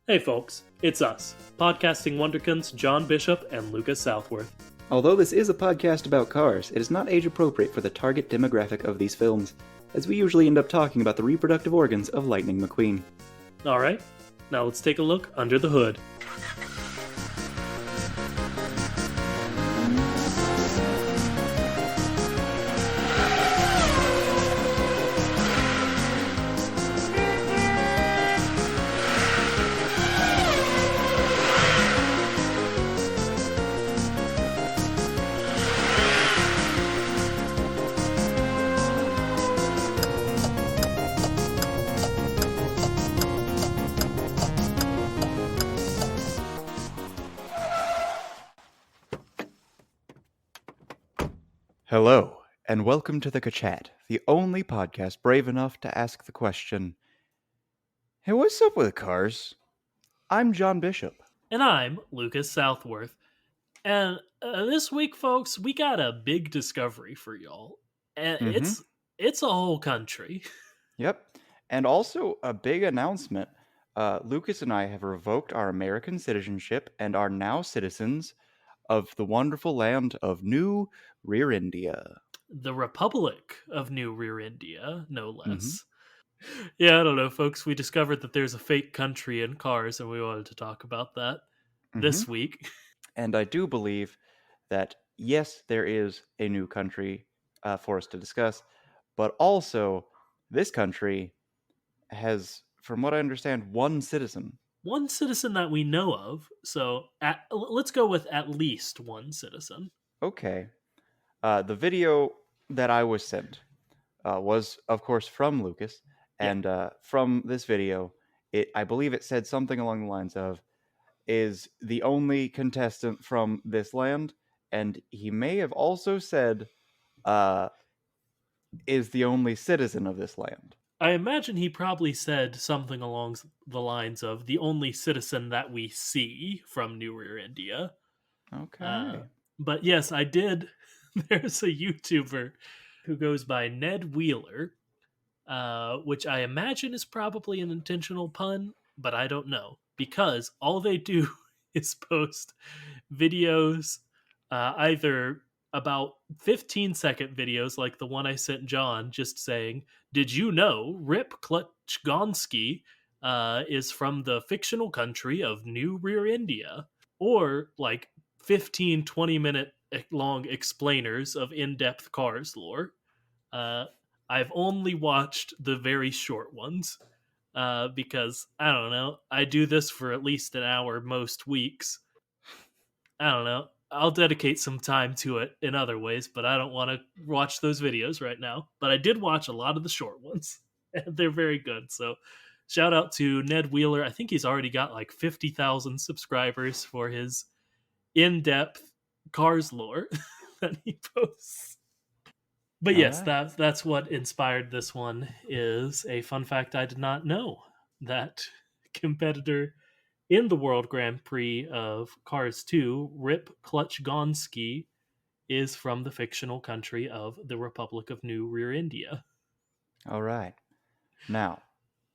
Hey folks, it's us, podcasting wonderkins John Bishop and Lucas Southworth. Although this is a podcast about cars, it is not age appropriate for the target demographic of these films, as we usually end up talking about the reproductive organs of Lightning McQueen. Alright, now let's take a look under the hood. Hello, and welcome to the Kachat, the only podcast brave enough to ask the question, hey, what's up with cars? I'm John Bishop. And I'm Lucas Southworth. And this week, folks, we got a big discovery for y'all. And it's a whole country. Yep, and also a big announcement. Lucas and I have revoked our American citizenship and are now citizens of the wonderful land of New Rearendia. The Republic of New Rearendia, no less. Yeah, I don't know, folks. We discovered that there's a fake country in cars, and we wanted to talk about that this week. And I do believe that, yes, there is a new country for us to discuss, but also this country has, from what I understand, one citizen. One citizen that we know of. So let's go with at least one citizen. Okay. The video that I was sent was, of course, from Lucas. And from this video, I believe it said something along the lines of, is the only contestant from this land. And he may have also said, is the only citizen of this land. I imagine he probably said something along the lines of the only citizen that we see from New Rearendia. Okay. But yes, I did. There's a YouTuber who goes by Ned Wheeler, which I imagine is probably an intentional pun, but I don't know. Because all they do is post videos, either about 15-second videos like the one I sent John, just saying, did you know Rip Clutchgoneski is from the fictional country of New Rearendia? Or like 15, 20-minute long explainers of in-depth Cars lore. I've only watched the very short ones because, I don't know, I do this for at least an hour most weeks. I don't know. I'll dedicate some time to it in other ways, but I don't want to watch those videos right now. But I did watch a lot of the short ones, and they're very good. So shout out to Ned Wheeler. I think he's already got like 50,000 subscribers for his in-depth Cars lore that he posts. But yes, that's what inspired this one, is a fun fact I did not know, that competitor in the World Grand Prix of Cars 2, Rip Clutchgoneski, is from the fictional country of the Republic of New Rearendia. All right. Now,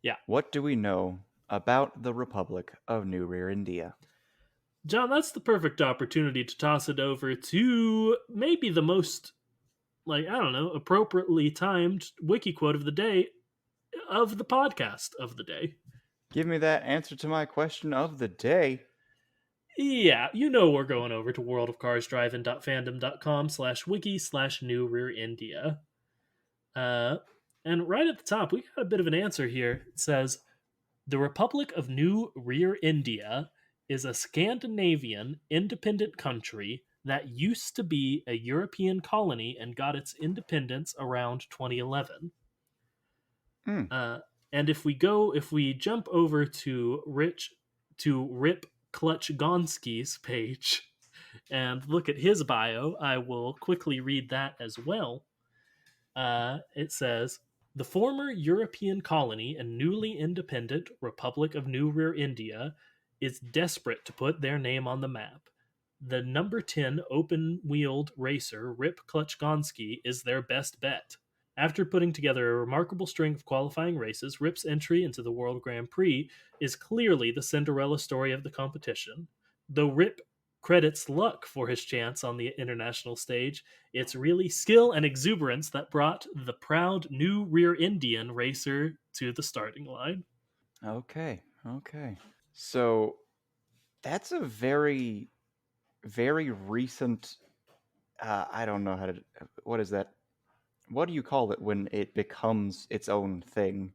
yeah, what do we know about the Republic of New Rearendia? John, that's the perfect opportunity to toss it over to maybe the most, appropriately timed wiki quote of the day, of the podcast of the day. Give me that answer to my question of the day. Yeah, we're going over to worldofcarsdriving.fandom.com/wiki/New Rearendia. And right at the top, we got a bit of an answer here. It says, the Republic of New Rearendia is a Scandinavian independent country that used to be a European colony and got its independence around 2011. And if we jump over to Rip Clutchgoneski's page and look at his bio, I will quickly read that as well. It says, the former European colony and newly independent Republic of New Rearendia is desperate to put their name on the map. The number 10 open-wheeled racer Rip Clutchgoneski is their best bet. After putting together a remarkable string of qualifying races, Rip's entry into the World Grand Prix is clearly the Cinderella story of the competition. Though Rip credits luck for his chance on the international stage, it's really skill and exuberance that brought the proud New Rearendian racer to the starting line. Okay. Okay. So that's a very, very recent. I don't know how to. What is that? What do you call it when it becomes its own thing?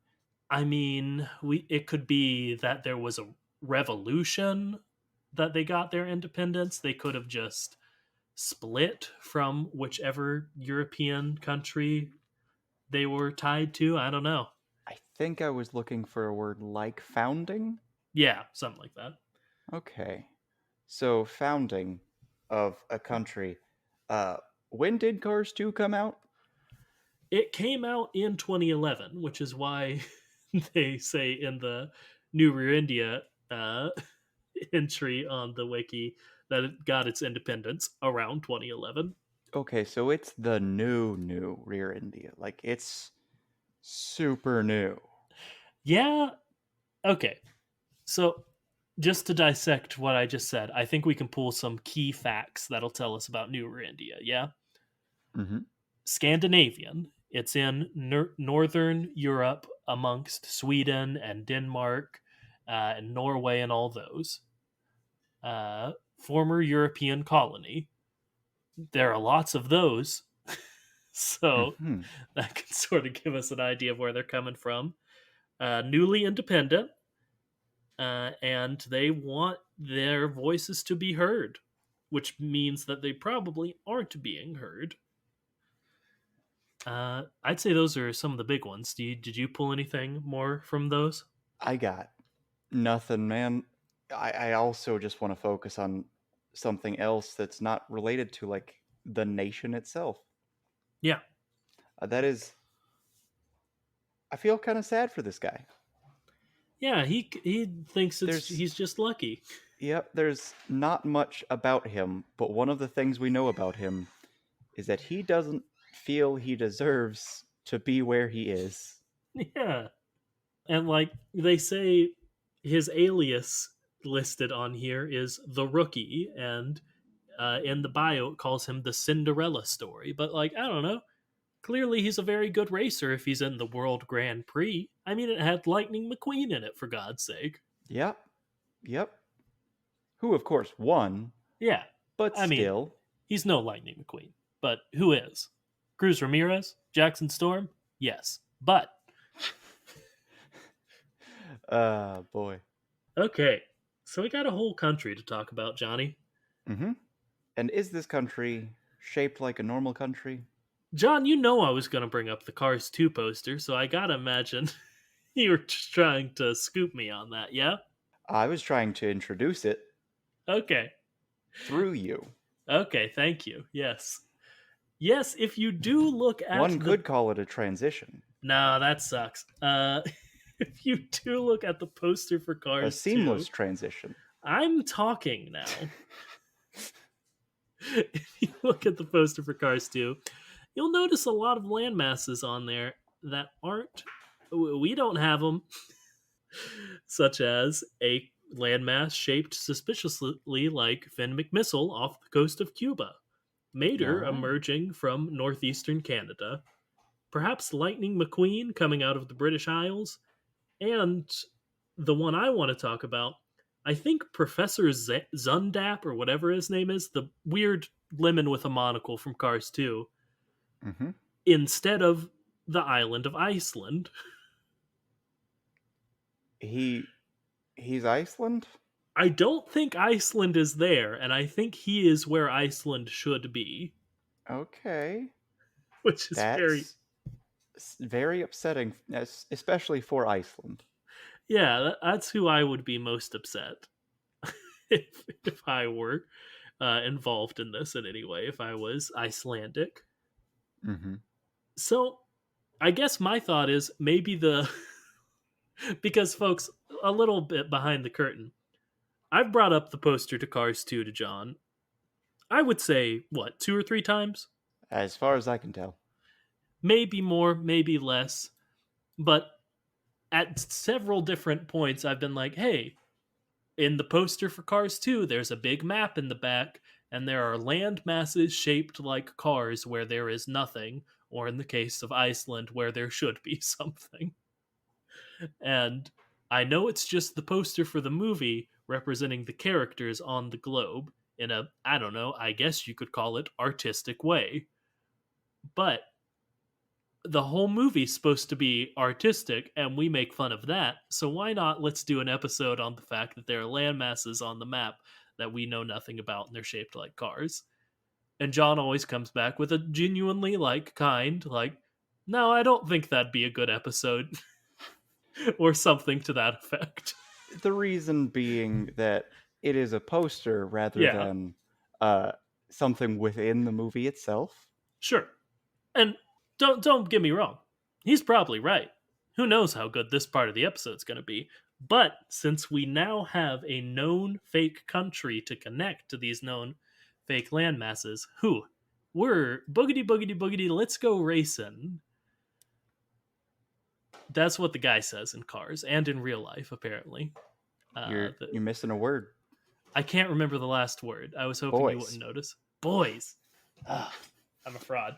I mean, we it could be that there was a revolution that they got their independence. They could have just split from whichever European country they were tied to. I don't know. I think I was looking for a word like founding. Yeah, something like that. Okay. So founding of a country. Uh, when did Cars 2 come out? It came out in 2011, which is why they say in the New Rearendia entry on the wiki that it got its independence around 2011. Okay, so it's the new Rear India. Like it's super new. Yeah, okay. So, just to dissect what I just said, I think we can pull some key facts that'll tell us about New Rearendia. Yeah? Mm-hmm. Scandinavian. It's in northern Europe amongst Sweden and Denmark and Norway and all those. Former European colony. There are lots of those. So Mm-hmm. that can sort of give us an idea of where they're coming from. Newly independent, and they want their voices to be heard, which means that they probably aren't being heard. I'd say those are some of the big ones. Did you pull anything more from those? I got nothing, man. I also just want to focus on something else that's not related to like the nation itself. Yeah, That is, I feel kind of sad for this guy. yeah. He thinks There's, he's just lucky. yep, there's not much about him, but one of the things we know about him is that he doesn't feel he deserves to be where he is. Yeah, and like they say, his alias listed on here is the Rookie, and in the bio it calls him the Cinderella story. But like I don't know, clearly he's a very good racer if he's in the World Grand Prix. I mean, it had Lightning McQueen in it, for God's sake. Yep, yep. Who, of course, won, Yeah, but I mean, still. he's no Lightning McQueen, but who is? Cruz Ramirez? Jackson Storm? Yes. But, Boy. okay, so we got a whole country to talk about, Johnny. Mm-hmm. And is this country shaped like a normal country? John, you know I was going to bring up the Cars 2 poster, so I gotta imagine you were just trying to scoop me on that, yeah? I was trying to introduce it Okay. through you. Okay, thank you. Yes. Yes, if you do look at One the could call it a transition, no, that sucks. If you do look at the poster for a Cars 2, seamless transition. I'm talking now. If you look at the poster for Cars 2, you'll notice a lot of land masses on there that aren't. We don't have them, such as a landmass shaped suspiciously like Finn McMissile off the coast of Cuba, Mater Oh. emerging from northeastern Canada, perhaps Lightning McQueen coming out of the British Isles, and the one I want to talk about, I think Professor Zundap or whatever his name is, the weird lemon with a monocle from Cars 2, Mm-hmm. instead of the island of Iceland. He he's Iceland? I don't think Iceland is there, and I think he is where Iceland should be, Okay. which is very That's very upsetting, especially for Iceland. yeah. That's who I would be most upset if I were involved in this in any way. If I was Icelandic, Mm-hmm. so I guess my thought is maybe the because folks, a little bit behind the curtain. I've brought up the poster to Cars 2 to John. I would say what, 2 or 3 times? As far as I can tell. maybe more, maybe less. But at several different points, I've been like, hey, in the poster for Cars 2, there's a big map in the back, and there are land masses shaped like cars where there is nothing, or in the case of Iceland, where there should be something. And I know it's just the poster for the movie representing the characters on the globe in a, I don't know, I guess you could call it artistic way. But the whole movie's supposed to be artistic, and we make fun of that. So why not let's do an episode on the fact that there are land masses on the map that we know nothing about and they're shaped like cars? And John always comes back with a genuinely kind, no, I don't think that'd be a good episode, or something to that effect. The reason being that it is a poster rather Yeah, than uh, something within the movie itself. sure. And don't get me wrong. He's probably right. Who knows how good this part of the episode's going to be? But since we now have a known fake country to connect to these known fake land masses, we're boogity boogity boogity, let's go racing. That's what the guy says in Cars and in real life, apparently. You're missing a word. I can't remember the last word. I was hoping you wouldn't Boys. notice. Boys. Ugh, I'm a fraud.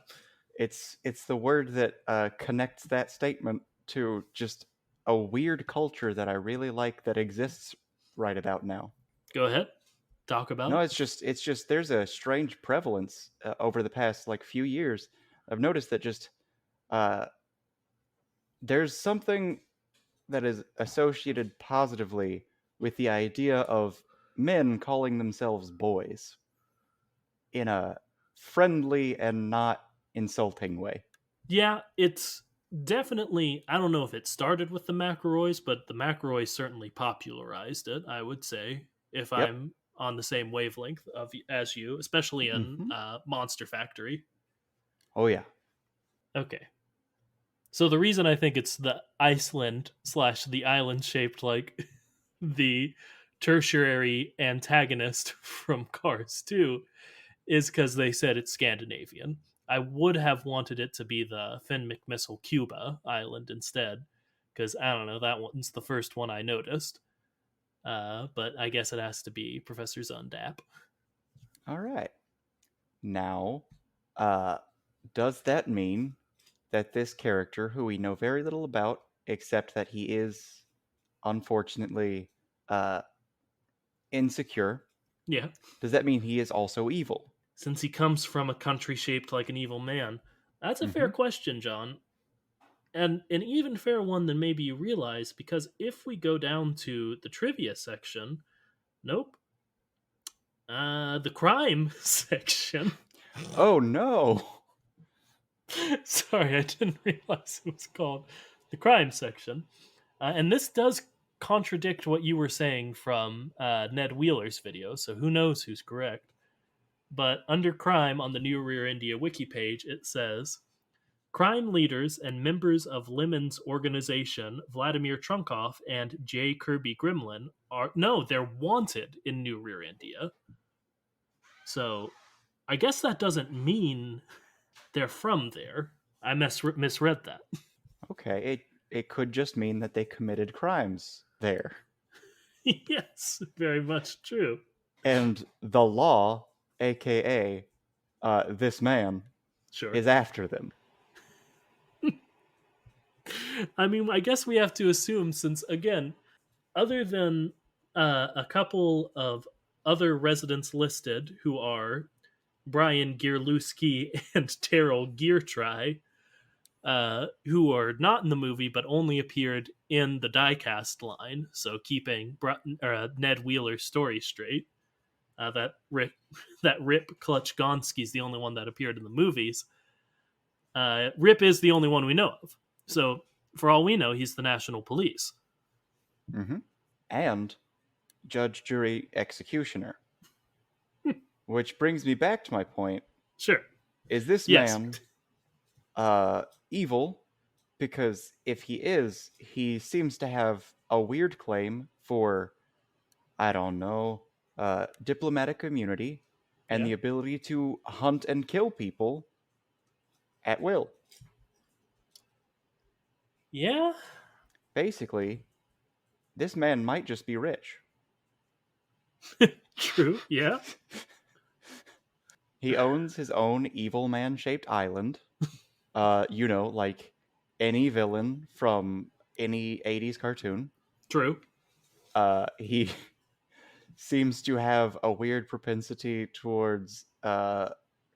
It's the word that connects that statement to just a weird culture that I really like that exists right about now. Go ahead. Talk about No, it. it's just there's a strange prevalence over the past like few years. I've noticed that just uh, there's something that is associated positively with the idea of men calling themselves boys in a friendly and not insulting way. Yeah, it's definitely. I don't know if it started with the McElroys, but the McElroys certainly popularized it. I would say, if Yep. I'm on the same wavelength of as you, especially in Hmm. Monster Factory. Oh yeah. Okay, so the reason I think it's the Iceland slash the island shaped like the tertiary antagonist from Cars 2 is because they said it's Scandinavian. I would have wanted it to be the Finn McMissile Cuba island instead, because I don't know, that one's the first one I noticed. But I guess it has to be Professor Zundap. All right. Now, uh, does that mean that this character, who we know very little about, except that he is unfortunately uh, insecure, Yeah, does that mean he is also evil? since he comes from a country shaped like an evil man. That's a fair Hmm. question, John. And an even fair one than maybe you realize, because if we go down to the trivia section, nope. The crime section. Oh no! Sorry, I didn't realize it was called the crime section. And this does contradict what you were saying from Ned Wheeler's video, so who knows who's correct. But under crime on the New Rearendia wiki page, it says crime leaders and members of Lemon's organization, Vladimir Trunkov and J. Kirby Grimlin, are no, they're wanted in New Rearendia. So I guess that doesn't mean they're from there. I misread that. Okay, it could just mean that they committed crimes there, Yes, very much true. and the law, aka this man, Sure. is after them. I mean, I guess we have to assume, since, again, other than a couple of other residents listed who are Brian Gearlewski and Terrell Geartry, who are not in the movie but only appeared in the diecast line, so keeping Ned Wheeler's story straight. That Rip Clutchgoneski is the only one that appeared in the movies. Rip is the only one we know of. So, for all we know, he's the national police. Hmm. And judge, jury, executioner. Which brings me back to my point. Sure. Is this Yes. man evil? Because if he is, he seems to have a weird claim for, I don't know, diplomatic immunity and Yeah. the ability to hunt and kill people at will. Yeah. Basically, this man might just be rich. True. Yeah. He owns his own evil man shaped island. Like any villain from any 80s cartoon. True. He seems to have a weird propensity towards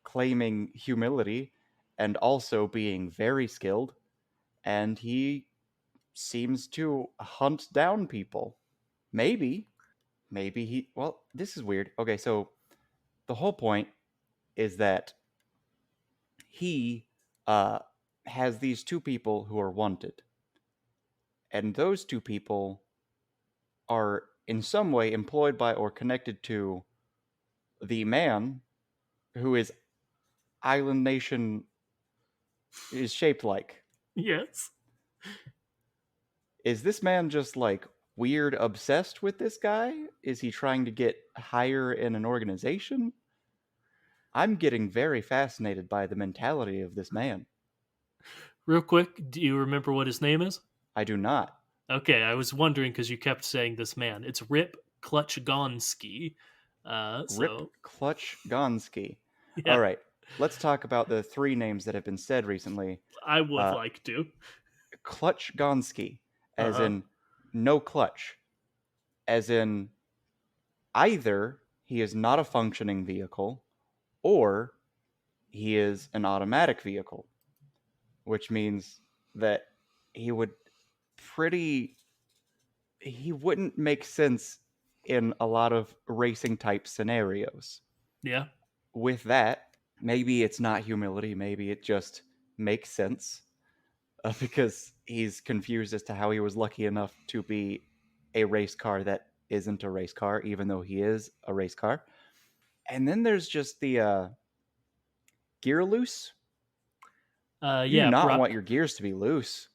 claiming humility and also being very skilled. And he seems to hunt down people. Maybe. Maybe he. Well, this is weird. Okay, so the whole point is that he has these two people who are wanted. And those two people are in some way employed by or connected to the man who his island nation is shaped like. Yes. Is this man just like weird obsessed with this guy? Is he trying to get higher in an organization? I'm getting very fascinated by the mentality of this man. Real quick, do you remember what his name is? I do not. Okay, I was wondering because you kept saying this man. It's Rip Clutchgoneski. Rip So Clutchgoneski. All yeah, right, let's talk about the three names that have been said recently. I would Uh, like to. Clutchgoneski, Uh as huh. in no clutch, as in either he is not a functioning vehicle or he is an automatic vehicle, which means that he would pretty he wouldn't make sense in a lot of racing type scenarios. Yeah. With that, maybe it's not humility, maybe it just makes sense because he's confused as to how he was lucky enough to be a race car that isn't a race car, even though he is a race car. And then there's just the gear loose. You do Yeah. not want your gears to be loose.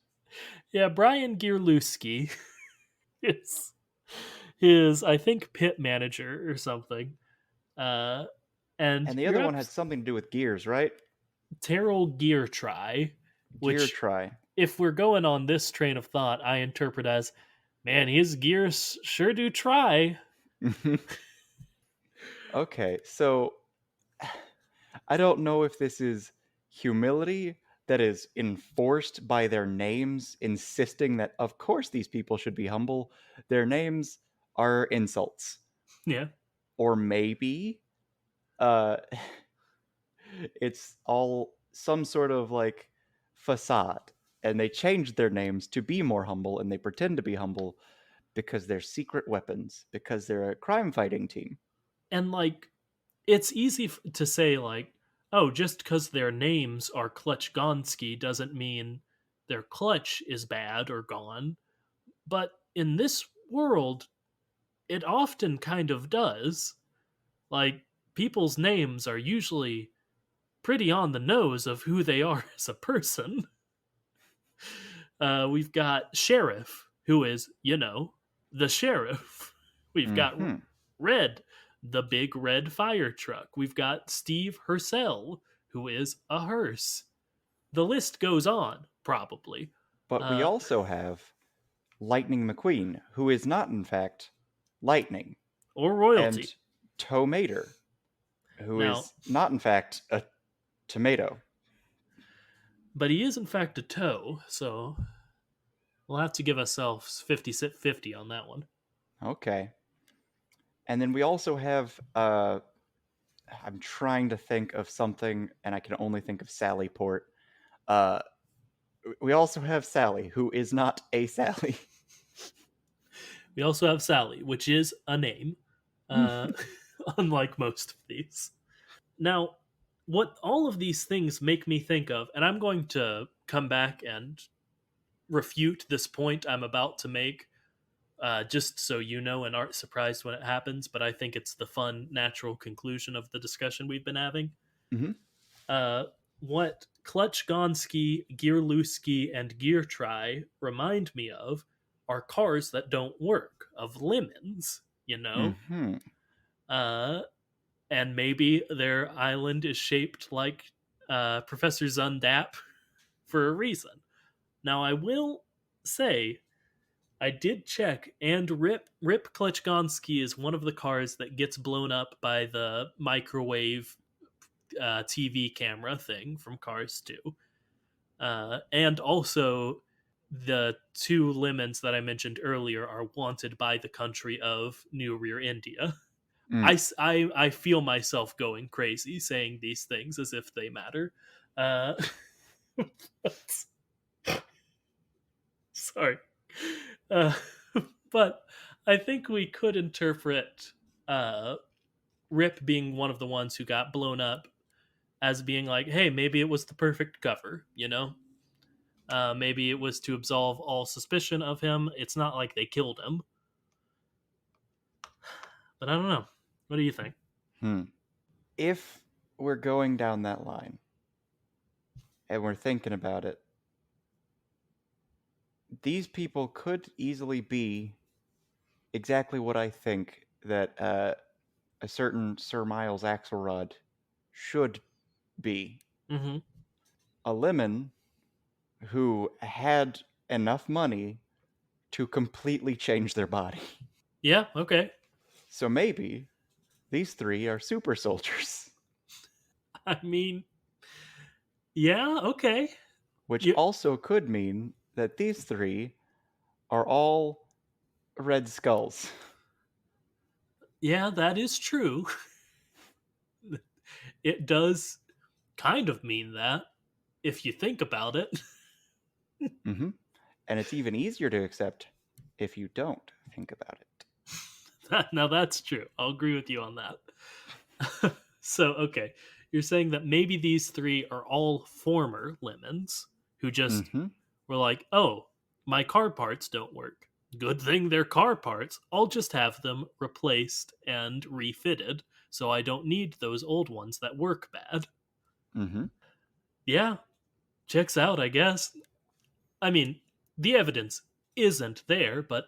Yeah. Brian Gierlewski is his, I think, pit manager or something. Uh, and And the you're other one up had something to do with gears, right? Terrell Gear Try, Gear which, try. if we're going on this train of thought, I interpret as, man, his gears sure do try. Okay, so I don't know if this is humility that is enforced by their names, insisting that, of course, these people should be humble. Their names are insults. Yeah. Or maybe uh, it's all some sort of like facade. And they changed their names to be more humble, and they pretend to be humble because they're secret weapons, because they're a crime fighting team. And like, it's easy to say, like, oh, just because their names are Clutchgonski doesn't mean their clutch is bad or gone. But in this world, it often kind of does. Like, people's names are usually pretty on the nose of who they are as a person. We've got Sheriff, who is, the sheriff. We've got Hmm. Red, the big red fire truck. We've got Steve Hercel, who is a hearse. The list goes on, probably. But we Uh, also have Lightning McQueen, who is not, in fact, lightning, or and royalty. Tomater, who Now, is not, in fact, a tomato. but he is, in fact, a toe, so we'll have to give ourselves 50-50 on that one. Okay. And then we also have, I'm trying to think of something, and I can only think of Sally Port. Uh, we also have Sally, who is not a Sally. We also have Sally, which is a name, uh, unlike most of these. Now, what all of these things make me think of, and I'm going to come back and refute this point I'm about to make, just so you know and aren't surprised when it happens, but I think it's the fun, natural conclusion of the discussion we've been having. Hmm. Uh, what Clutchgonski, Gearlewski, and Geartry remind me of are cars that don't work, of lemons, you know? Hmm. Uh, and maybe their island is shaped like Professor Zundap for a reason. Now, I will say, I did check, and Rip Clutchgoneski is one of the cars that gets blown up by the microwave TV camera thing from Cars 2. And also, the two lemons that I mentioned earlier are wanted by the country of New Rearendia. Mm. I feel myself going crazy saying these things as if they matter. Uh, but, sorry. Uh, but I think we could interpret uh, Rip being one of the ones who got blown up as being like, hey, maybe it was the perfect cover, you know? Maybe it was to absolve all suspicion of him. It's not like they killed him. But I don't know. What do you think? Hmm. If we're going down that line and we're thinking about it, these people could easily be exactly what I think that a certain Sir Miles Axelrod should be. Mm-hmm. A lemon who had enough money to completely change their body. Yeah, okay. So maybe these three are super soldiers, I mean, yeah, okay. which You, also could mean that these three are all Red Skulls. yeah, that is true. It does kind of mean that if you think about it. Mm-hmm. And it's even easier to accept if you don't think about it. Now that's true. I'll agree with you on that. So, okay. You're saying that maybe these three are all former lemons who just Mm-hmm. were like, oh, my car parts don't work. Good thing they're car parts. I'll just have them replaced and refitted so I don't need those old ones that work bad. Mm-hmm. Yeah, checks out, I guess. I mean, the evidence isn't there, but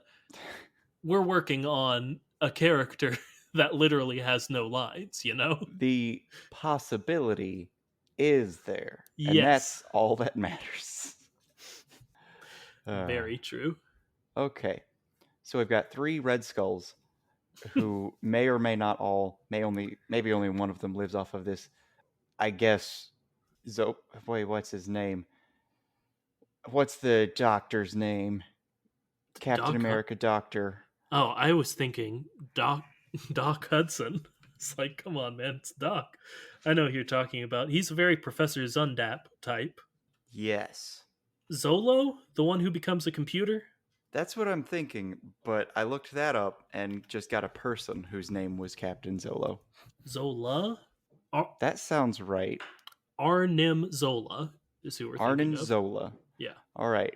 we're working on a character that literally has no lines, you know? The possibility is there, and Yes, that's all that matters. Uh, very true. okay, so we've got three Red Skulls who may or may not all, maybe only one of them lives off of this. I guess. Wait, what's his name? What's the doctor's name? Captain Doc. America doctor. Oh, I was thinking Doc. Doc Hudson. It's like, come on, man, it's Doc. I know who you're talking about. He's a very Professor Zundap type. Yes. Zolo, the one who becomes a computer. That's what I'm thinking, but I looked that up and just got a person whose name was Captain Zolo. Zola, That sounds right. Arnim Zola is who we're thinking Arnon of. Zola. Yeah. All right.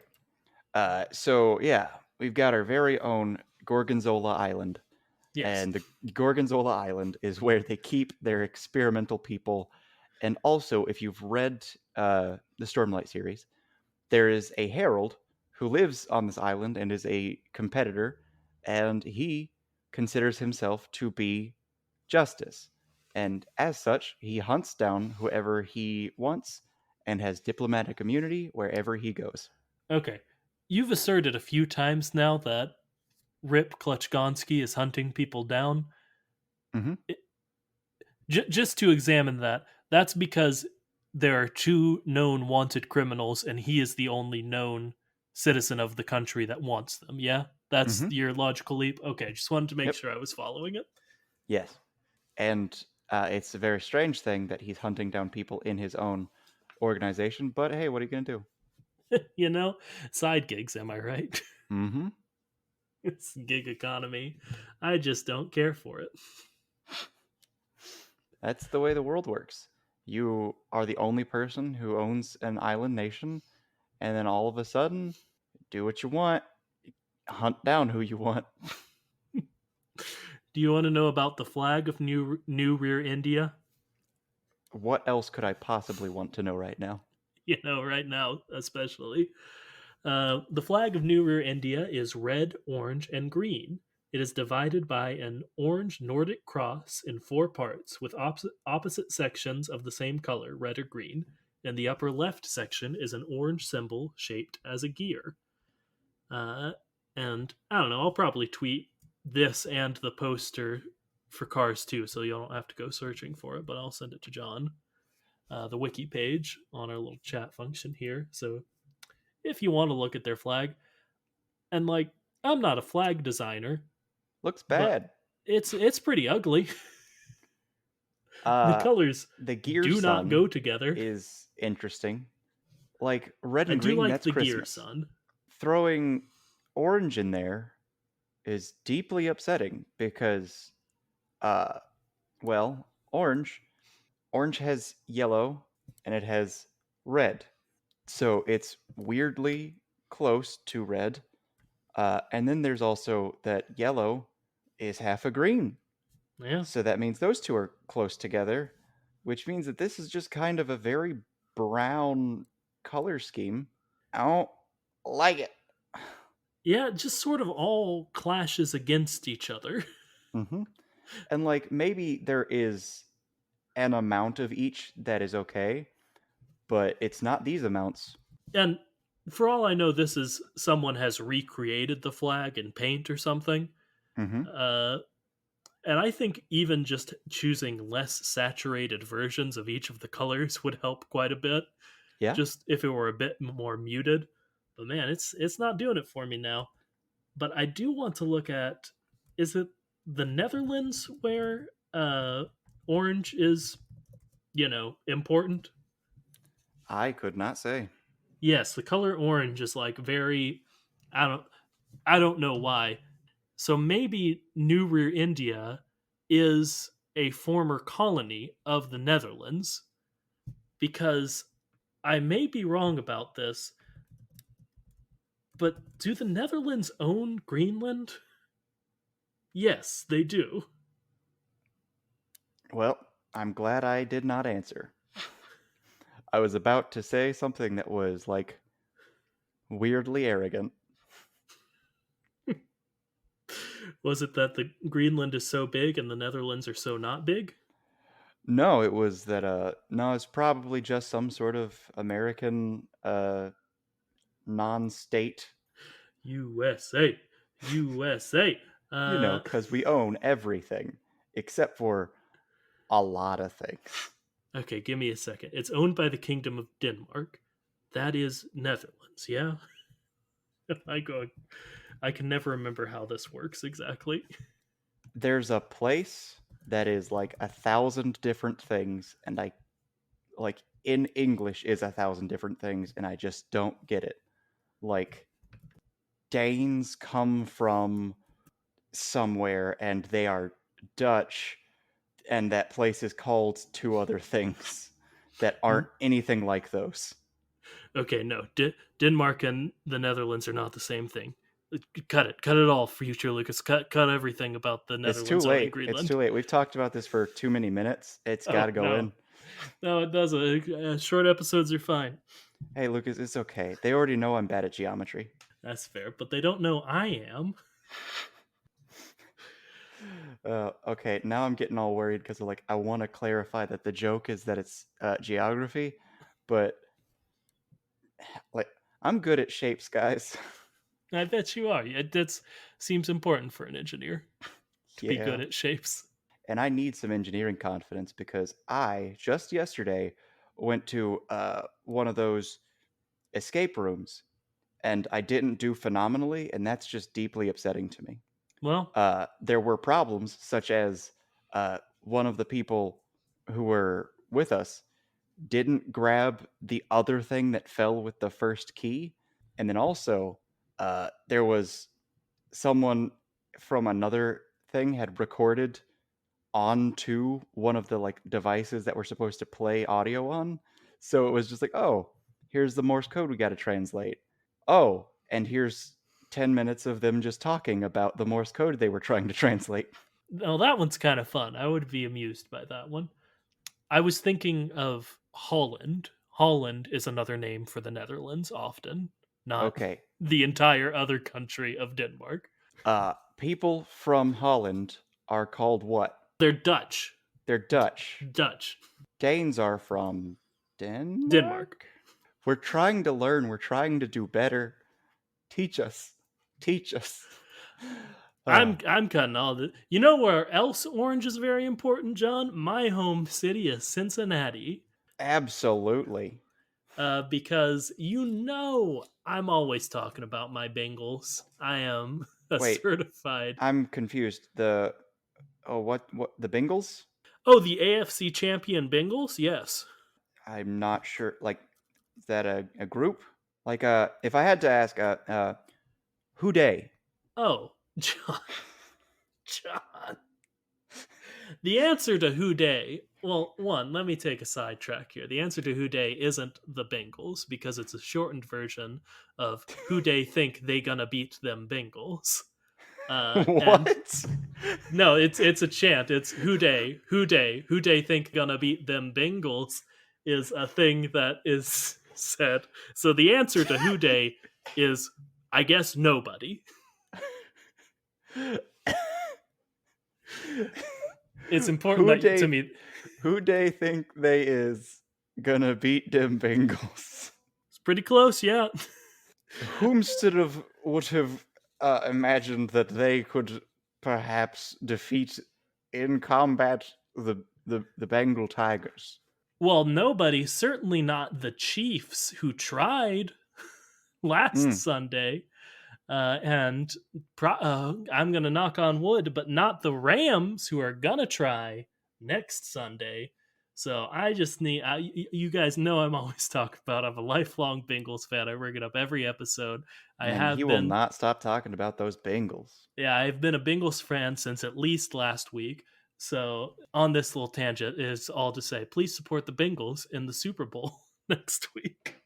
So yeah, we've got our very own Gorgonzola Island, Yes. and the Gorgonzola Island is where they keep their experimental people. And also, if you've read the Stormlight series, there is a herald who lives on this island and is a competitor, and he considers himself to be justice. And as such, he hunts down whoever he wants and has diplomatic immunity wherever he goes. Okay. You've asserted a few times now that Rip Clutchgoneski is hunting people down. Mm-hmm. Just to examine that, that's because there are two known wanted criminals, and he is the only known citizen of the country that wants them. Yeah, that's Mm-hmm. your logical leap. Okay, just wanted to make Yep. sure I was following Yes. And it's a very strange thing that he's hunting down people in his own organization. But hey, what are you going to do? it. You know, side gigs. Am I right? Mm-hmm. It's gig economy. I just don't care for it. That's the way the world works. You are the only person who owns an island nation, and then all of a sudden, do what you want, hunt down who you want. Do you want to know about the flag of New Rear India? What else could I possibly want to know right now? You know, right now especially. The flag of New Rear India is red, orange, and green. It is divided by an orange Nordic cross in four parts with opposite sections of the same color, red or green. In the upper left section is an orange symbol shaped as a gear. Uh, and I don't know, I'll probably tweet this and the poster for Cars too, so you don't have to go searching for it, but I'll send it to John. The wiki page on our little chat function here. So if you want to look at their flag, and like, I'm not a flag designer, Looks but bad. it's pretty ugly. The Uh, colors the gear do not go sun together. is interesting. Like red I and do green, like that's the gear, Christmas. son. Throwing orange in there is deeply upsetting because, uh, well, orange has yellow and it has red, so it's weirdly close to red. And then there's also that yellow is half a green, Yeah. so that means those two are close together, which means that this is just kind of a very brown color scheme. I don't like it. Yeah, it just sort of all clashes against each other. hmm And like maybe there is an amount of each that is okay, but it's not these amounts. And for all I know, this is someone has recreated the flag in paint or something. hmm Uh, and I think even just choosing less saturated versions of each of the colors would help quite a bit. Yeah, Just if it were a bit more muted. But man, it's not doing it for me now. But I do want to look at, is it the Netherlands where orange is, important? I could not say. Yes, the color orange is like very, I don't I don't know why. So maybe New Rearendia is a former colony of the Netherlands, because I may be wrong about this, but do the Netherlands own Greenland? Yes, they do. Well, I'm glad I did not answer. I was about to say something that was like weirdly arrogant. Was it that the Greenland is so big and the Netherlands are so not big? No, it was that no, it's probably just some sort of American non-state, USA. USA. Uh cuz we own everything except for a lot of things. okay, give me a second. It's owned by the Kingdom of Denmark. That is Netherlands, yeah? I go I can never remember how this works exactly. There's a place that is like 1,000 different things, and I like in English is 1,000 different things, and I just don't get it. Like Danes come from somewhere and they are Dutch, and that place is called two other things that aren't anything like those. Okay, no. Denmark and the Netherlands are not the same thing. Cut it. Cut it all, future Lucas. Cut everything about the It's too Netherlands owning late. It's Greenland. too late. We've talked about this for too many minutes. It's got Oh, to go no. in. No, it doesn't. Short episodes are fine. Hey, Lucas, it's okay. They already know I'm bad at geometry. That's fair, but they don't know I am. Okay, now I'm getting all worried because like I want to clarify that the joke is that it's geography, but like I'm good at shapes, guys. I bet you are. That seems important for an engineer to be good Yeah, at shapes. and I need some engineering confidence because I just yesterday went to one of those escape rooms and I didn't do phenomenally, and that's just deeply upsetting to me. Well, There were problems such as one of the people who were with us didn't grab the other thing that fell with the first key, and then also there was someone from another thing had recorded onto one of the like devices that were supposed to play audio on. So it was just like, oh, here's the Morse code we got to translate. Oh, and here's 10 minutes of them just talking about the Morse code they were trying to translate. no, that one's kind of fun. I would be amused by that one. I was thinking of Holland. Holland is another name for the Netherlands, often, not Okay. the entire other country of Denmark. People from Holland are called what? They're Dutch. They're Dutch. Dutch. Danes are from Denmark. Denmark? We're trying to learn. We're trying to do better. Teach us. Teach us. I'm cutting all this. You know where else orange is very important, John? My home city is Cincinnati. Absolutely. Because I'm always talking about my Bengals. I am a Wait, certified. I'm confused. What the Bengals? Oh, the AFC champion Bengals? Yes. I'm not sure. Like, is that a group? Like, if I had to ask, who day? Oh, John. John. The answer to Who Day, well, one, let me take a sidetrack here. The answer to Who Day isn't the Bengals because it's a shortened version of Who Day think they gonna beat them Bengals. And What? no, it's a chant. It's Who Day, Who Day, Who Day think gonna beat them Bengals is a thing that is said. So the answer to Who Day is, I guess, nobody. It's important Who that to day? me. Who day think they is gonna beat them Bengals? It's pretty close, yeah. Whomstead would have imagined that they could perhaps defeat in combat the Bengal Tigers? Well, nobody, certainly not the Chiefs who tried last Mm. Sunday. And I'm going to knock on wood, but not the Rams who are going to try next Sunday. So I just need, you guys know I'm always talking about, I'm a lifelong Bengals fan. I bring it up every episode. I And he have will been, not stop talking about those Bengals. yeah, I've been a Bengals fan since at least last week. So on this little tangent is all to say, please support the Bengals in the Super Bowl next week.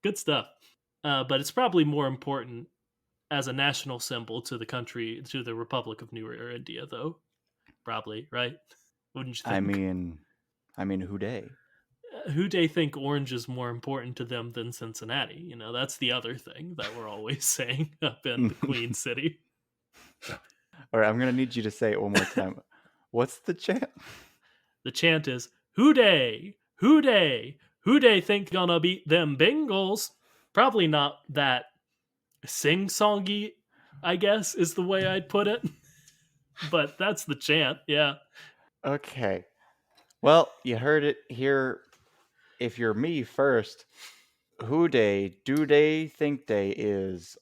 Good stuff. But it's probably more important as a national symbol to the country, to the Republic of New Rearendia, though. Probably, right? Wouldn't you I think? mean, who day? Who they think orange is more important to them than Cincinnati? You know, that's the other thing that we're always saying up in the Queen City. All right, I'm gonna need you to say it one more time. What's the chant? The chant is "Who Dey, Who Dey, Who Dey think gonna beat them Bengals?" Probably not that sing-songy, I guess, is the way I'd put it. But that's the chant, yeah. Okay. Well, you heard it here. If you're me first, who day do they think they is?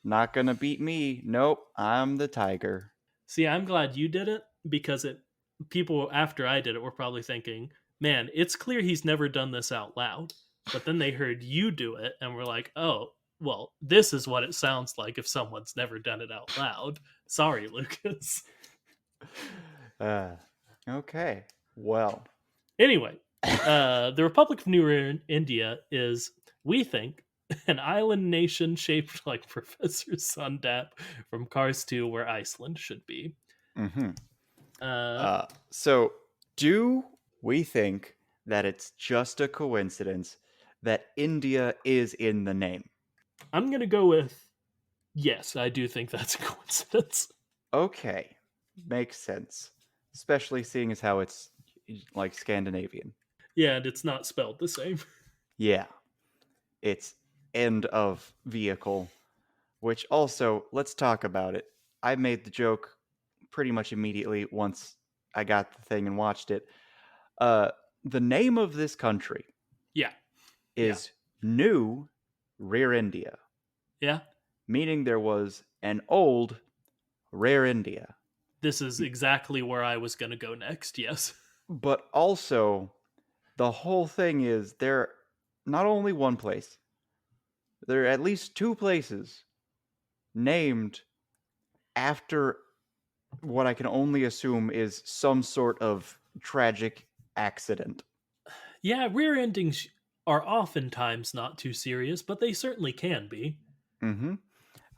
Not gonna beat me. Nope, I'm the tiger. See, I'm glad you did it because it people after I did it were probably thinking, "Man, it's clear he's never done this out loud." But then they heard you do it and were like, "Oh, well, this is what it sounds like if someone's never done it out loud." Sorry, Lucas. Uh, okay. Well, Anyway, the Republic of New India is, we think, an island nation shaped like Professor Sundap from Cars 2, where Iceland should be. mm-hmm. Uh, So do we think that it's just a coincidence that India is in the name? I'm going to go with yes, I do think that's a coincidence. Okay, makes sense. Especially seeing as how it's like Scandinavian. Yeah, and it's not spelled the same. Yeah, it's end of vehicle, which also, let's talk about it. I made the joke pretty much immediately once I got the thing and watched it. Uh, the name of this country Yeah. is New Rearendia, Yeah. meaning there was an old Rearendia. This is exactly where I was going to go next. Yes. But also, the whole thing is there not only one place, there are at least two places named after what I can only assume is some sort of tragic accident. Yeah, rear endings are oftentimes not too serious, but they certainly can be. Mm-hmm.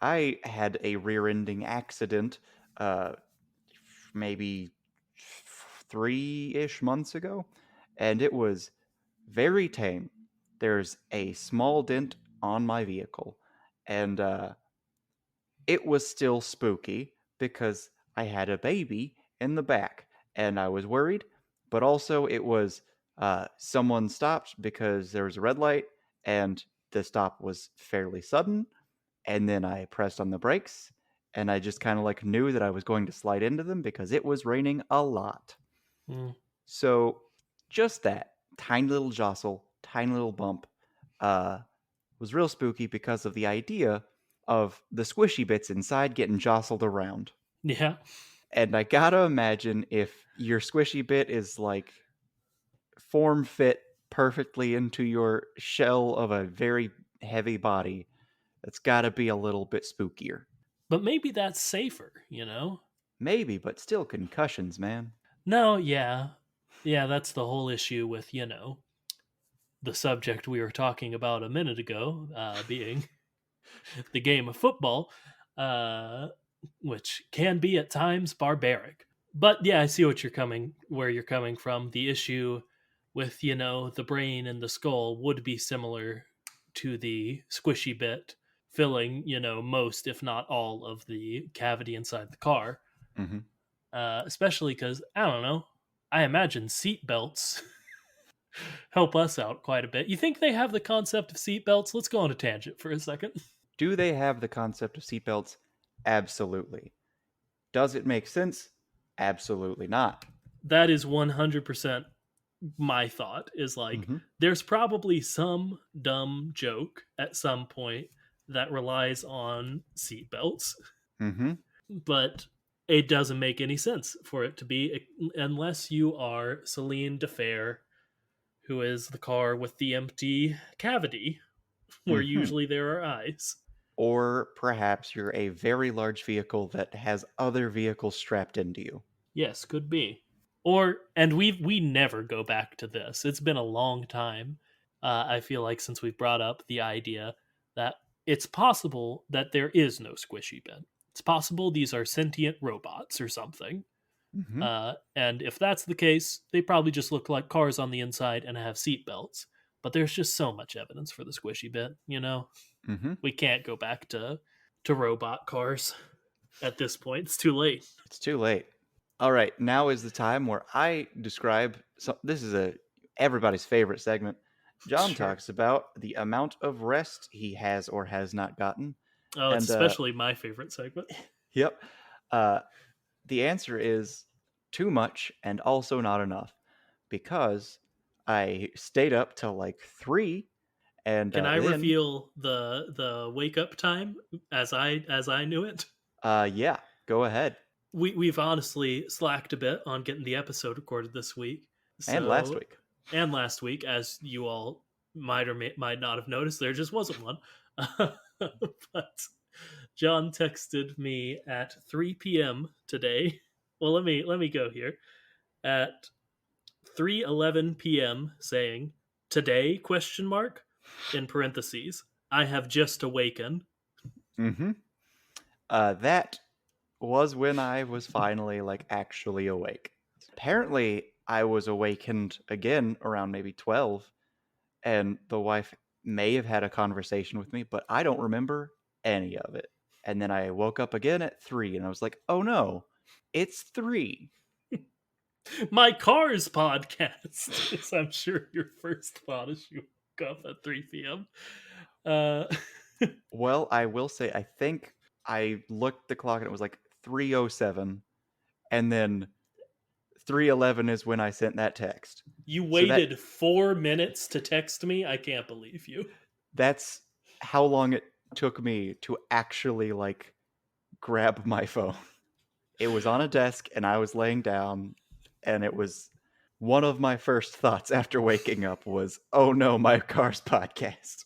I had a rear-ending accident, uh, maybe 3-ish months ago, and it was very tame. There's a small dent on my vehicle, and it was still spooky because I had a baby in the back, and I was worried. But also, it was someone stopped because there was a red light, and the stop was fairly sudden, and then I pressed on the brakes, and I just kind of like knew that I was going to slide into them because it was raining a lot. Mm. So just that tiny little jostle, tiny little bump, was real spooky because of the idea of the squishy bits inside getting jostled around. Yeah. And I gotta imagine if your squishy bit is like form fit perfectly into your shell of a very heavy body, that's gotta be a little bit spookier. But maybe that's safer, you know? Maybe, but still concussions, man. No, yeah. Yeah, that's the whole issue with, the subject we were talking about a minute ago, being the game of football, uh, which can be at times barbaric. But yeah, I see where you're coming from. The issue with, the brain and the skull would be similar to the squishy bit filling, most, if not all, of the cavity inside the car. Mm-hmm. Especially because, I don't know, I imagine seat belts help us out quite a bit. You think they have the concept of seat belts? Let's go on a tangent for a second. Do they have the concept of seatbelts? Absolutely. Does it make sense? Absolutely not. That is 100% my thought, is like, Mm-hmm. there's probably some dumb joke at some point that relies on seat belts, Mm-hmm. but it doesn't make any sense for it to be, unless you are Celine Defair, who is the car with the empty cavity where Mm-hmm. usually there are eyes. Or perhaps you're a very large vehicle that has other vehicles strapped into you. Yes, could be. And we never go back to this. It's been a long time. I feel like since we've brought up the idea that it's possible that there is no squishy bit. It's possible these are sentient robots or something. Mm-hmm. And if that's the case, they probably just look like cars on the inside and have seat belts. But there's just so much evidence for the squishy bit. Mm-hmm. We can't go back to robot cars at this point. It's too late. It's too late. All right, now is the time where I describe. This is everybody's favorite segment. John Sure. talks about the amount of rest he has or has not gotten, Oh, it's and especially my favorite segment. yep, uh, the answer is too much and also not enough because I stayed up till like 3, and Can I then reveal the wake up time as I knew it? yeah, go ahead. We've honestly slacked a bit on getting the episode recorded this week. And last So week. and last week, as you all might not have noticed, there just wasn't one. But John texted me at 3 p.m. today. Well, let me go here at 3:11 p.m. saying today question mark in parentheses. I have just awakened. Mm-hmm. That was when I was finally like actually awake. Apparently, I was awakened again around maybe 12, and the wife may have had a conversation with me, but I don't remember any of it. And then I woke up again at 3, and I was like, oh no, it's 3. My Cars podcast is, I'm sure, your first thought as you woke up at 3 p.m. Uh, Well, I will say, I think I looked the clock and it was like 3:07, and then 3:11 is when I sent that text. you So waited 4 minutes to text me. I can't believe you. that's how long it took me to actually like grab my phone. It was on a desk and I was laying down, and it was one of my first thoughts after waking up was, "Oh no, my car's podcast."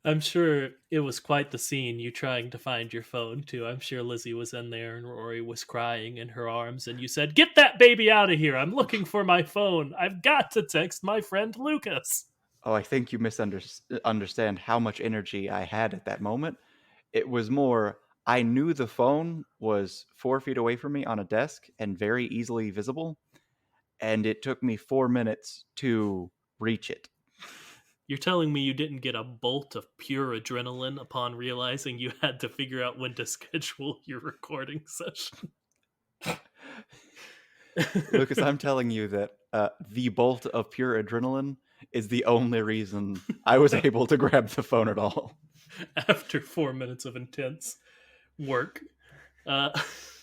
I'm sure it was quite the scene, you trying to find your phone, too. I'm sure Lizzie was in there and Rory was crying in her arms, and you said, "Get that baby out of here. I'm looking for my phone. I've got to text my friend Lucas." Oh, I think you misunderstand how much energy I had at that moment. It was more, I knew the phone was 4 feet away from me on a desk and very easily visible, and it took me 4 minutes to reach it. You're telling me you didn't get a bolt of pure adrenaline upon realizing you had to figure out when to schedule your recording session? Lucas, I'm telling you that the bolt of pure adrenaline is the only reason I was able to grab the phone at all. After 4 minutes of intense work. Uh,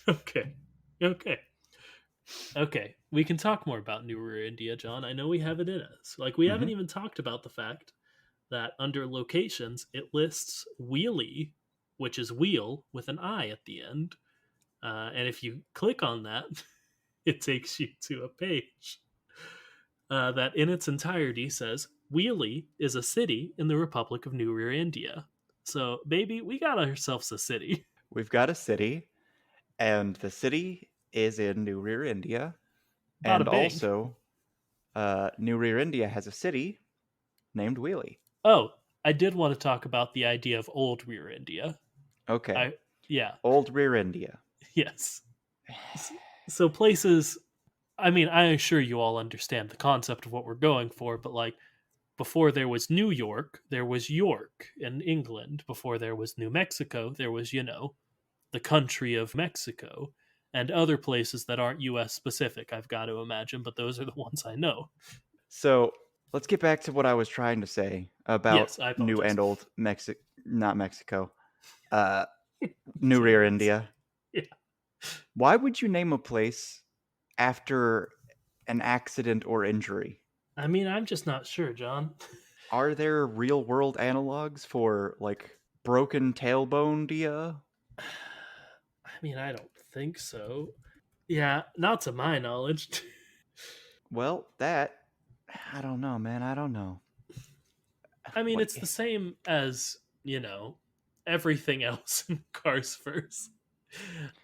okay. Okay. Okay. We can talk more about New Rearendia, John. I know we have it in us. Like, we haven't Hmm. even talked about the fact that under locations, it lists Wheelie, which is wheel with an I at the end. And if you click on that, it takes you to a page that in its entirety says Wheelie is a city in the Republic of New Rearendia. So, baby, we got ourselves a city. We've got a city, and the city is in New Rear India, Bada and bing. also New Rear India has a city named Wheelie. Oh, I did want to talk about the idea of old Rearendia. Okay, I yeah, Old Rear India. yes. So places, I mean, I assure you all understand the concept of what we're going for, but like before there was New York, there was York in England. Before there was New Mexico, there was, the country of Mexico and other places that aren't US specific, I've got to imagine, but those are the ones I know. So let's get back to what I was trying to say about Yes, I New apologize. and Old not Mexico, uh, New Damn Rear it. India. Yeah. Why would you name a place after an accident or injury? I mean, I'm just not sure, John. Are there real world analogs for like broken tailbone dia? I mean, I don't think so. Yeah, not to my knowledge. Well, that I don't know, man. I don't know. I mean, What it's the same as, everything else in Cars First.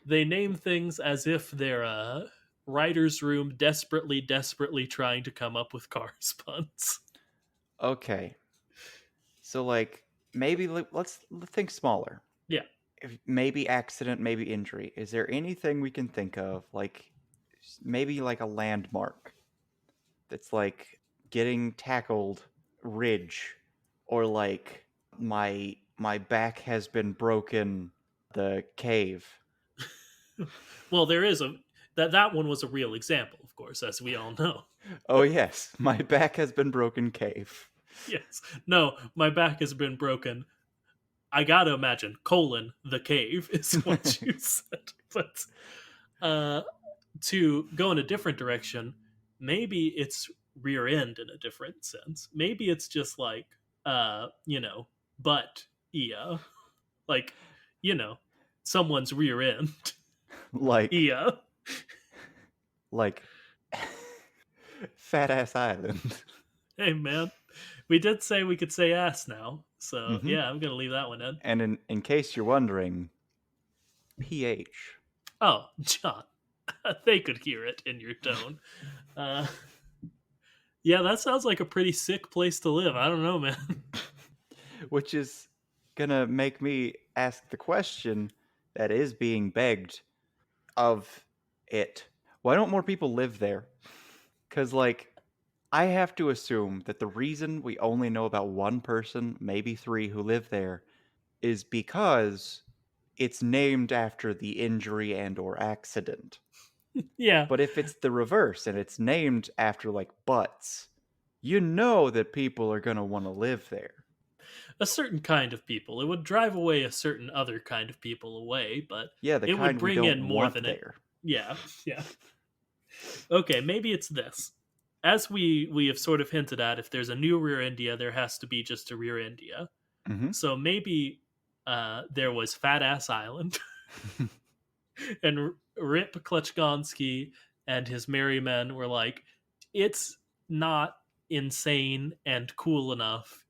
They name things as if they're a writer's room desperately, desperately trying to come up with Cars puns. okay. So like maybe let's think smaller. Yeah. Maybe accident, maybe injury. Is there anything we can think of like maybe like a landmark that's like getting tackled ridge or like my back has been broken the cave. Well, there is that one was a real example, of course, as we all know. Oh yes, my back has been broken cave. Yes. No, my back has been broken. I gotta imagine, the cave is what you said. But uh to go in a different direction, maybe it's rear end in a different sense. Maybe it's just like butt yeah. Like, you know, someone's rear end. like Yeah. like Fat Ass Island. Hey man. We did say we could say ass now. So Hmm. yeah, I'm gonna leave that one in. And in case you're wondering, PH. Oh, John. They could hear it in your tone. Uh yeah, that sounds like a pretty sick place to live. I don't know, man. Which is gonna make me ask the question that is being begged of it. Why don't more people live there? Because, like, I have to assume that the reason we only know about one person, maybe three, who live there is because it's named after the injury and or accident. Yeah. But if it's the reverse and it's named after like butts, you know that people are gonna want to live there. A certain kind of people. It would drive away a certain other kind of people away, but Yeah, the it would kind we bring in don't more want than it. there. Yeah, yeah. Okay, maybe it's this. As we have sort of hinted at, if there's a new Rear India, there has to be just a Rear India. Hmm. So maybe there was Fat Ass Island, and Rip Clutchgoneski and his merry men were like, it's not insane and cool enough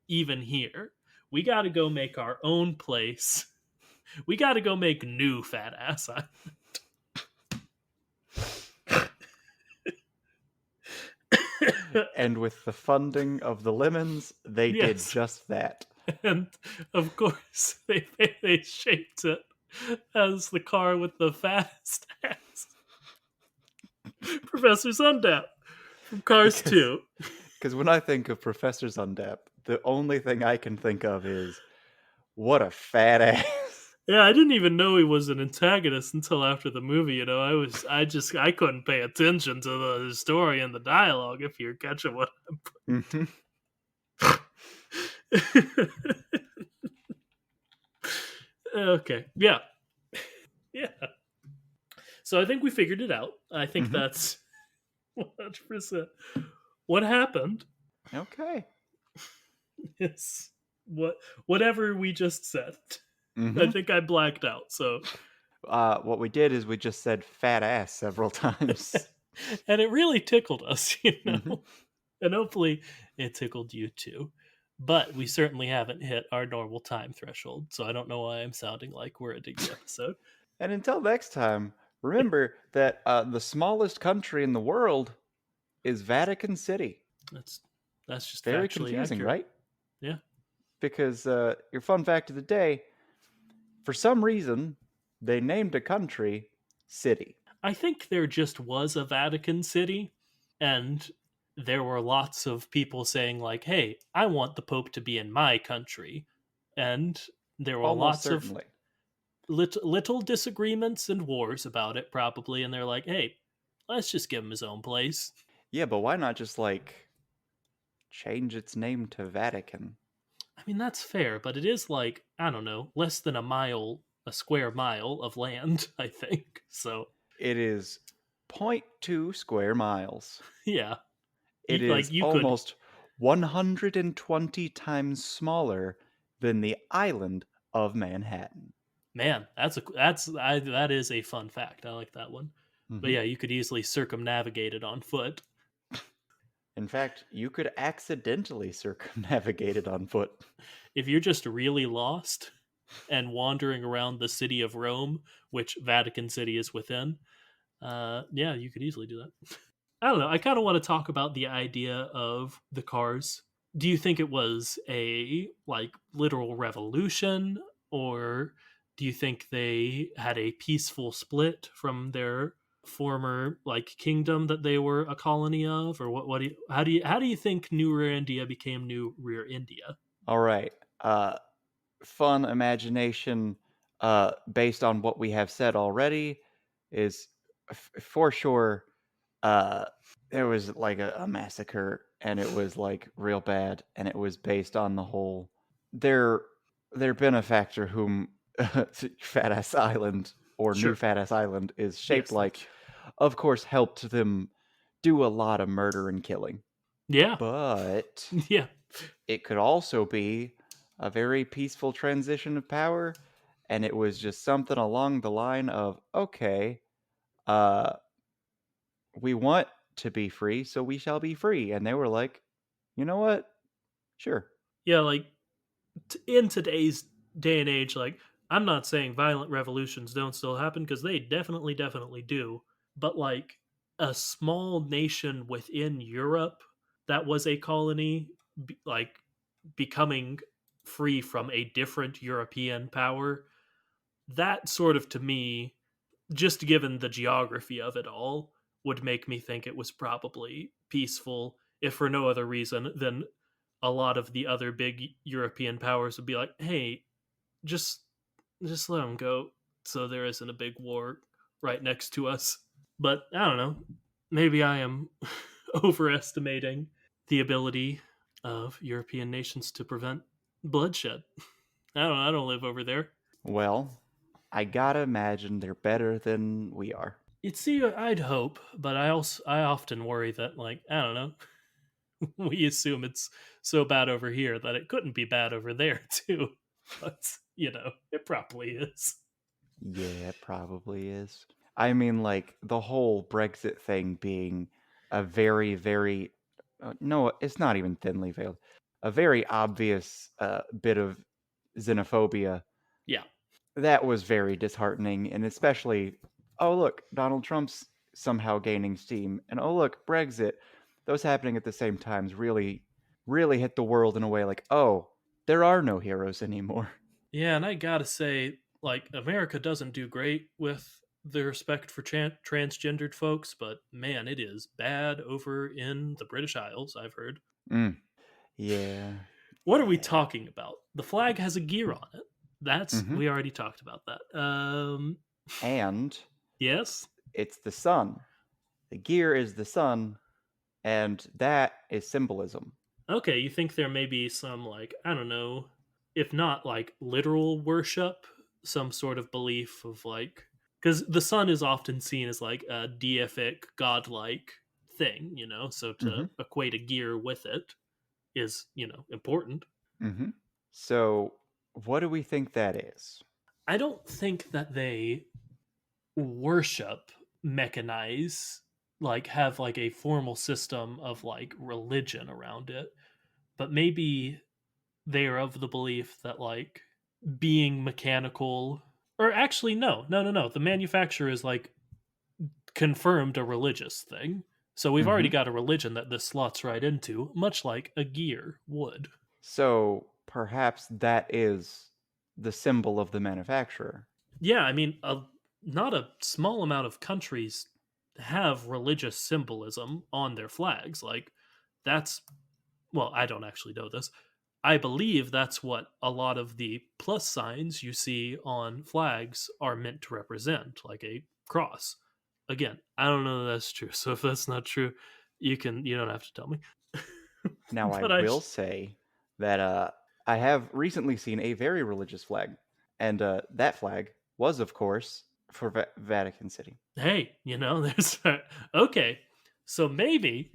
even here. We got to go make our own place. We got to go make new Fat Ass Island. And with the funding of the lemons, they did Yes, just that. and of course they shaped it as the car with the fast ass. Professor Sundap from Cars Because 2. because when I think of Professor Zundap, the only thing I can think of is what a fat ass. Yeah, I didn't even know he was an antagonist until after the movie. I couldn't pay attention to the story and the dialogue. If you're catching what Mhm. okay, yeah, yeah. So I think we figured it out. I think Mhm. that's 100%. What happened Okay. is whatever we just said. I Mhm. think I blacked out. So, What we did is we just said fat ass several times. and it really tickled us, Mhm. and hopefully it tickled you too. But we certainly haven't hit our normal time threshold, so I don't know why I'm sounding like we're ending the episode. And until next time, remember that the smallest country in the world is Vatican City. That's that's just Very factually confusing, accurate. right? Yeah. Because your fun fact of the day, for some reason, they named a country City. I think there just was a Vatican City, and there were lots of people saying, like, hey, I want the Pope to be in my country. And there were Almost lots of certainly. little disagreements and wars about it, probably. And they're like, hey, let's just give him his own place. Yeah, but why not just like change its name to Vatican? I mean, that's fair, but it is like, I don't know, less than a square mile of land, I think. So, It is zero point 0.2 square miles. yeah. It is You could, almost 120 times smaller than the island of Manhattan. man, that is a fun fact. I like that one. But Hmm. yeah, you could easily circumnavigate it on foot. In fact, you could accidentally circumnavigate it on foot. If you're just really lost and wandering around the city of Rome, which Vatican City is within, yeah, you could easily do that. I don't know. I kind of want to talk about the idea of the cars. Do you think it was a like literal revolution, or do you think they had a peaceful split from their former like kingdom that they were a colony of, or what do you how do you think New Rearendia became New Rear India? All right. Fun imagination based on what we have said already is for sure uh, there was like a massacre and it was like real bad and it was based on the whole their their benefactor whom Fat Ass Island or New Sure. Fat Ass Island is shaped Yes, thank like, of course helped them do a lot of murder and killing. you. Yeah. But Yeah. it could also be a very peaceful transition of power, and it was just something along the line of, okay, uh, we want to be free, so we shall be free. And they were like, you know what? Sure. Yeah, like in today's day and age, like I'm not saying violent revolutions don't still happen because they definitely do, but like a small nation within Europe that was a colony, like becoming free from a different European power, that sort of to me, just given the geography of it all, would make me think it was probably peaceful, if for no other reason than a lot of the other big European powers would be like, "Hey, just just let them go, so there isn't a big war right next to us." But I don't know. Maybe I am overestimating the ability of European nations to prevent bloodshed. I don't live over there. Well, I gotta imagine they're better than we are. It's see, I'd hope, but I often worry that like I don't know, we assume it's so bad over here that it couldn't be bad over there too. But it probably is. Yeah, it probably is. I mean, like, the whole Brexit thing being a very, very, no, it's not even thinly veiled, a very obvious bit of xenophobia. Yeah, That was very disheartening, and especially, oh, look, Donald Trump's somehow gaining steam, and oh, look, Brexit. Those happening at the same times really, really hit the world in a way like, oh, there are no heroes anymore. yeah, and I gotta say, like America doesn't do great with the respect for transgendered folks, but man, it is bad over in the British Isles. I've heard. Mm, yeah, What are we yeah. talking about? The flag has a gear on it. That's Hmm. we already talked about that. And Yes. it's the sun. The gear is the sun, and that is symbolism. Okay, you think there may be some, like, I don't know, if not like literal worship, some sort of belief of like, because the sun is often seen as like a deific, godlike thing, so to Hmm. equate a gear with it is, important. Hmm. So, what do we think that is? I don't think that they worship, mechanize, like have like a formal system of like religion around it, but maybe they are of the belief that like being mechanical, or actually no, the manufacturer is like confirmed a religious thing, so we've already Hmm. got a religion that this slots right into, much like a gear would. So, perhaps that is the symbol of the manufacturer. Yeah, I mean, not a small amount of countries have religious symbolism on their flags. Like, that's, well, I don't actually know this. I believe that's what a lot of the plus signs you see on flags are meant to represent, like a cross. Again, I don't know that that's true. So if that's not true, you don't have to tell me. Now, I But I will say that I have recently seen a very religious flag, and that flag was, of course, for Vatican City. hey, there's okay. So maybe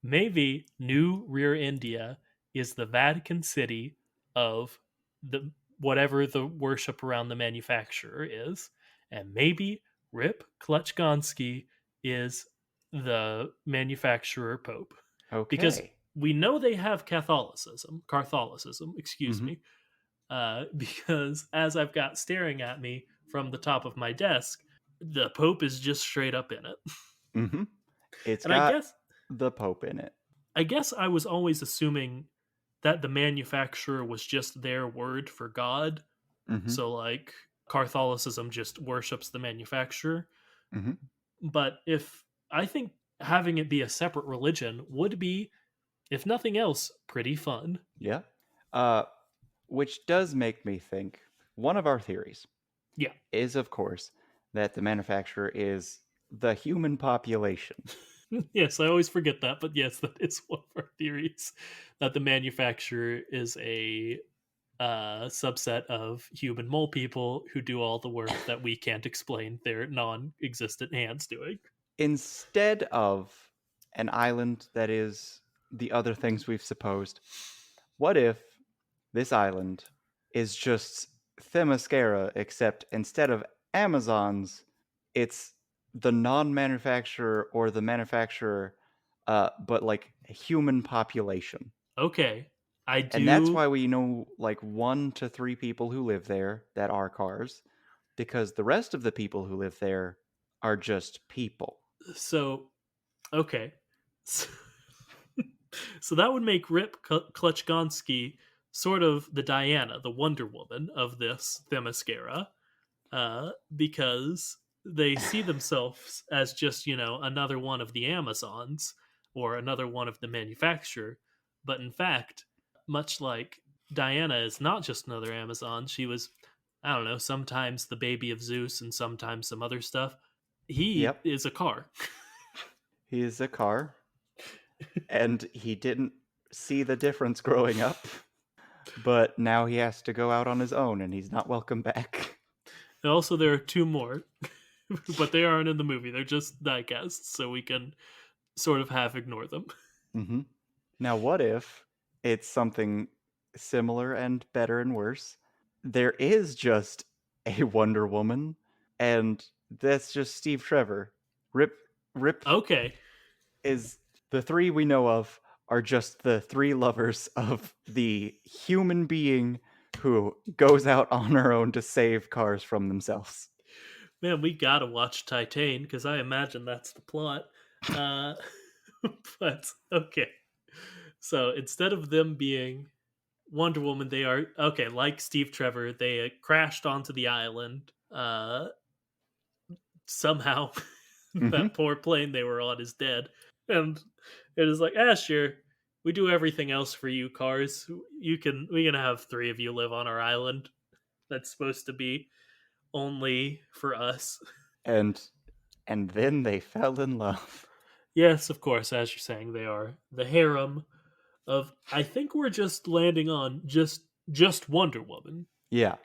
New Rear India is the Vatican City of the whatever the worship around the manufacturer is, and maybe Rip Clutchgoneski is the manufacturer pope, because Okay. we know they have Catholicism, excuse Mm-hmm. me, because as I've got staring at me from the top of my desk, the pope is just straight up in it, Mm-hmm. It's and I got guess the Pope in it. I guess I was always assuming that the manufacturer was just their word for God. Mm-hmm. So, like, Catholicism just worships the manufacturer. Mm-hmm. But if I think having it be a separate religion would be, if nothing else, pretty fun. Yeah. Uh, which does make me think one of our theories Yeah. is, of course, that the manufacturer is the human population. Yes, I always forget that. But yes, that is one of our theories, that the manufacturer is a subset of human mole people who do all the work that we can't explain their non existent hands doing. Instead of an island that is the other things we've supposed, what if this island is just Themyscira, except instead of Amazons, it's the non manufacturer or the manufacturer, but like a human population? Okay, I And that's do. why we know like 1 to 3 people who live there that are cars, because the rest of the people who live there are just people. So, okay. So, so that would make Rip Clutchgoneski sort of the Diana, the Wonder Woman of this Themyscira, because they see themselves as just, another one of the Amazons or another one of the manufacturer. But in fact, much like Diana is not just another Amazon, she was, I don't know, sometimes the baby of Zeus and sometimes some other stuff. He Yep, is a car. he is a car, and he didn't see the difference growing up, but now he has to go out on his own, and he's not welcome back. And also, there are two more, but they aren't in the movie. They're just diecasts, so we can sort of half ignore them. Hmm. Now, what if it's something similar and better and worse? There is just a Wonder Woman, and that's just Steve Trevor. Rip, Rip Okay. is the three we know of are just the three lovers of the human being who goes out on her own to save cars from themselves. Man, we gotta watch Titan because I imagine that's the plot. Uh, but okay. So instead of them being Wonder Woman, they are okay. Like Steve Trevor, they crashed onto the island. Somehow, Hmm. that poor plane they were on is dead, and it is like, sure, we do everything else for you, cars. We can have three of you live on our island. that's supposed to be only for us. And then they fell in love. Yes, of course, as you're saying, they are the harem of. I think we're just landing on just Wonder Woman, Yeah,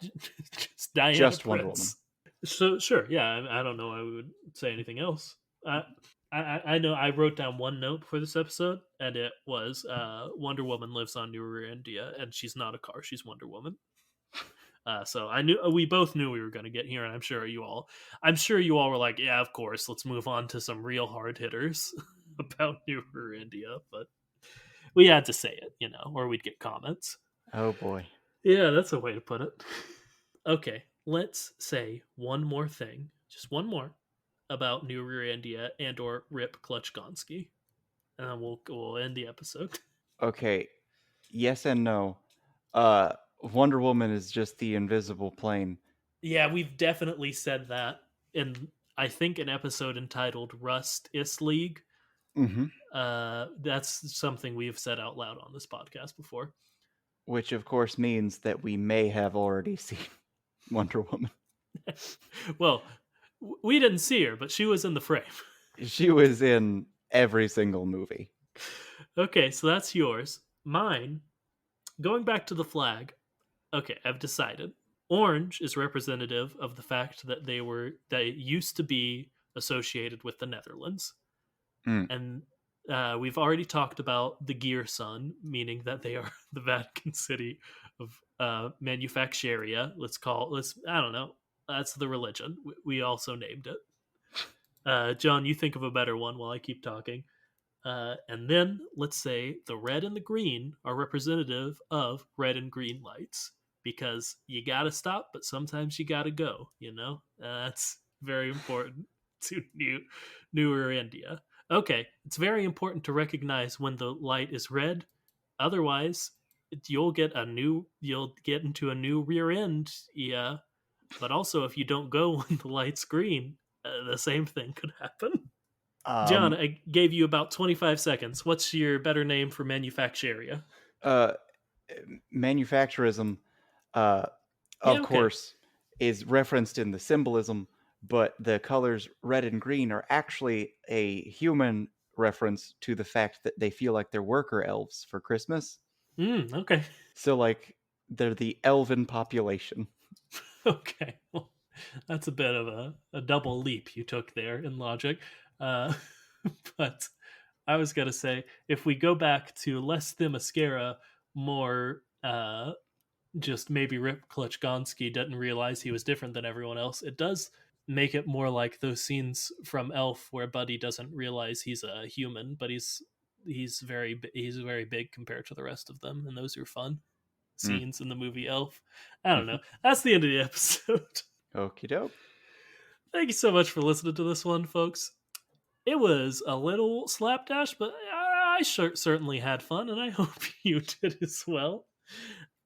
just Diana just Wonder Woman. Prince. So sure, yeah, I don't know. I would say anything else. I know I wrote down one note for this episode, and it was Wonder Woman lives on New Rearendia, and she's not a car; she's Wonder Woman. So I knew we both knew we were going to get here, and I'm sure you all were like, yeah, of course, let's move on to some real hard hitters about New Rearendia, but we had to say it, or we'd get comments. Oh boy. Yeah, that's a way to put it. Okay, let's say one more thing, just one more, about New Rearendia and or Rip Clutchgoneski, and then we'll end the episode. Okay, yes and no. Wonder Woman is just the invisible plane. Yeah, we've definitely said that in I think an episode entitled Rust Is League. Mm-hmm. That's something we've said out loud on this podcast before. Which of course means that we may have already seen Wonder Woman. Well, we didn't see her, but she was in the frame. She was in every single movie. Okay, so that's yours. Mine, going back to the flag. Okay, I've decided. Orange is representative of the fact that they used to be associated with the Netherlands. Mm. And we've already talked about the Gear Sun, meaning that they are the Vatican City of Manufacturia. I don't know. That's the religion. We also named it. John, you think of a better one while I keep talking. And then let's say the red and the green are representative of red and green lights, because you gotta stop, but sometimes you gotta go. That's very important to newer India. Okay, it's very important to recognize when the light is red. Otherwise, you'll get into a new rear end. Yeah, but also if you don't go when the light's green, the same thing could happen. John, Um, I gave you about 25 seconds. What's your better name for Manufacturia? uh, Manufacturism, uh, Yeah, of okay. course, is referenced in the symbolism, but the colors red and green are actually a human reference to the fact that they feel like they're worker elves for Christmas. Okay. So, like, they're the elven population. Okay. Well, that's a bit of a double leap you took there in logic. Uh, but I was going to say, if we go back to less Themyscira, more just maybe Rip Clutchgoneski didn't realize he was different than everyone else. It does make it more like those scenes from Elf where Buddy doesn't realize he's a human, but he's very big compared to the rest of them, and those are fun Mm. scenes in the movie Elf. I don't know. That's the end of the episode. Okie doke. Thank you so much for listening to this one, folks. It was a little slapdash, but I certainly had fun, and I hope you did as well.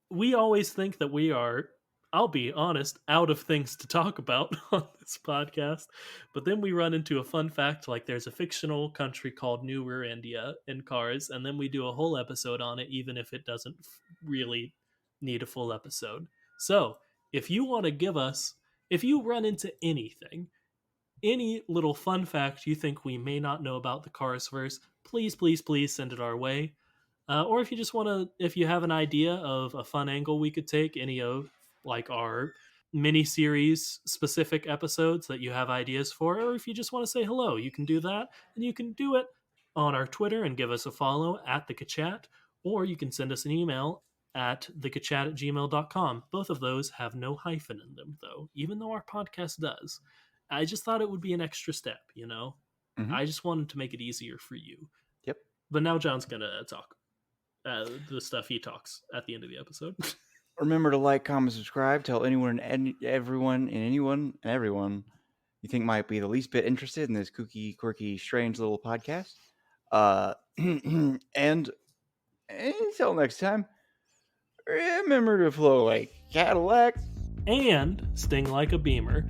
We always think that we are, I'll be honest, out of things to talk about on this podcast. But then we run into a fun fact like there's a fictional country called New Rearendia in Cars, and then we do a whole episode on it, even if it doesn't really need a full episode. So if you want to if you run into anything, any little fun fact you think we may not know about the Cars verse, please, please, please send it our way. Or if you just want to, if you have an idea of a fun angle we could take, any of like our mini series specific episodes that you have ideas for, or if you just want to say hello, you can do that. And you can do it on our Twitter and give us a follow at the Kachat, or you can send us an email at thekachat@gmail.com. Both of those have no hyphen in them, though, even though our podcast does. I just thought it would be an extra step. Mm-hmm. I just wanted to make it easier for you. Yep. But now John's going to talk the stuff he talks at the end of the episode. Remember to like, comment, subscribe. Tell anyone and everyone and everyone you think might be the least bit interested in this kooky, quirky, strange little podcast. And until next time, remember to flow like Cadillac And sting like a beamer.